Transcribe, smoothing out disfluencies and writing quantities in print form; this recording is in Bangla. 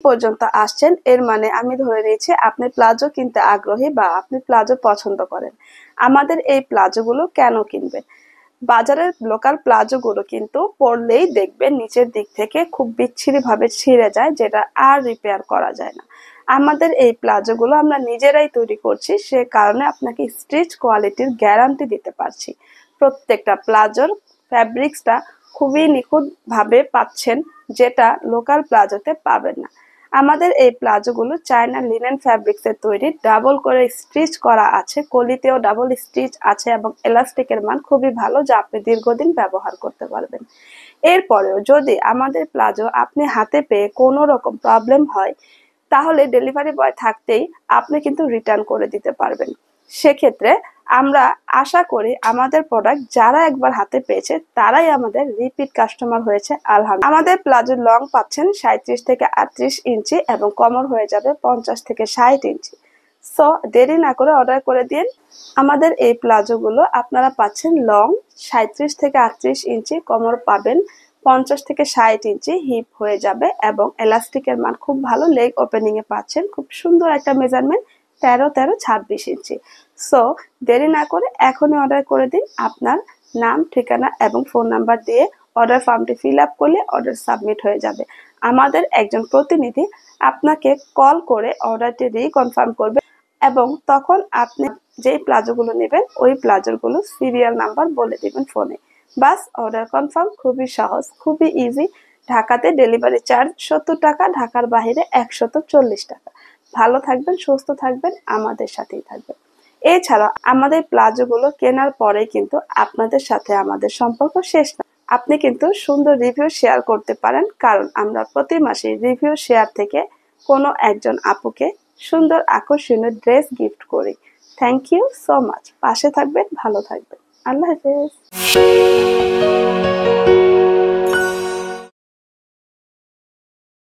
পর্যন্ত আসছেন এর মানে আমি ধরে নিয়েছি আপনি প্লাজো কিনতে আগ্রহী বা আপনি প্লাজো পছন্দ করেন। আমাদের এই প্লাজোগুলো কেন কিনবেন? বাজারের লোকাল প্লাজোগুলো কিন্তু পরলেই দেখবেন নিচের দিক থেকে খুব বিচ্ছিরি ভাবে ছিঁড়ে যায়, যেটা আর রিপেয়ার করা যায় না। আমাদের এই প্লাজোগুলো আমরা নিজেরাই তৈরি করছি, সে কারণে আপনাকে স্টিচ কোয়ালিটির গ্যারান্টি দিতে পারছি। প্রত্যেকটা প্লাজোর ফ্যাব্রিক্সটা খুবই নিখুঁত ভাবে পাচ্ছেন, যেটা লোকাল প্লাজোতে পাবেন না। আমাদের এই প্লাজোগুলো চায়না লিনেন ফ্যাব্রিক্সের তৈরি, ডাবল করে স্টিচ করা আছে, কলিতেও ডাবল স্টিচ আছে এবং এলাস্টিকের মান খুবই ভালো, যা আপনি দীর্ঘদিন ব্যবহার করতে পারবেন। এরপরেও যদি আমাদের প্লাজো আপনি হাতে পেয়ে কোনো রকম প্রবলেম হয়, তাহলে ডেলিভারি বয় থাকতেই আপনি কিন্তু রিটার্ন করে দিতে পারবেন। সেক্ষেত্রে আমরা আশা করি আমাদের প্রোডাক্ট যারা একবার হাতে পেয়েছে তারাই আমাদের রিপিট কাস্টমার হয়েছে আলহামদুলিল্লাহ। আমাদের প্লাজোর লং পাচ্ছেন 37 থেকে 38 ইঞ্চি এবং কোমর হয়ে যাবে 50 থেকে 60 ইঞ্চি। সো দেরি না করে অর্ডার করে দিন। আমাদের এই প্লাজোগুলো আপনারা পাচ্ছেন লং 37 থেকে 38 ইঞ্চি, কোমর পাবেন 50 থেকে 60 ইঞ্চি, হিপ হয়ে যাবে এবং এলাস্টিকের মান খুব ভালো, লেগ ওপেনিং এ পাচ্ছেন খুব সুন্দর একটা মেজারমেন্ট 13-13-26 ইঞ্চি। সো দেরি না করে এখনই অর্ডার করে দিন। আপনার নাম, ঠিকানা এবং ফোন নাম্বার দিয়ে অর্ডার ফর্মটি ফিল আপ করলে অর্ডার সাবমিট হয়ে যাবে। আমাদের একজন প্রতিনিধি আপনাকে কল করে অর্ডারটি রিকনফার্ম করবে এবং তখন আপনি যেই প্লাজোগুলো নেবেন ওই প্লাজোগুলো সিরিয়াল নাম্বার বলে দিবেন ফোনে। বাস অর্ডার কনফার্ম। খুবই সহজ, খুবই ইজি। ঢাকাতে ডেলিভারি চার্জ 70 টাকা, ঢাকার বাইরে 140 টাকা। ভালো থাকবেন, সুস্থ থাকবেন, আমাদের সাথেই থাকবেন। এছাড়া আমাদের প্লাজোগুলো কেনার পরে কিন্তু আপনাদের সাথে আমাদের সম্পর্ক শেষ না। আপনি কিন্তু সুন্দর রিভিউ শেয়ার করতে পারেন, কারণ আমরা প্রতি মাসে রিভিউ শেয়ার থেকে কোনো একজন আপুকে সুন্দর আকর্ষণীয় ড্রেস গিফট করি। Thank you so much. পাশে থাকবেন, ভালো থাকবেন। আল্লাহ হাফেজ।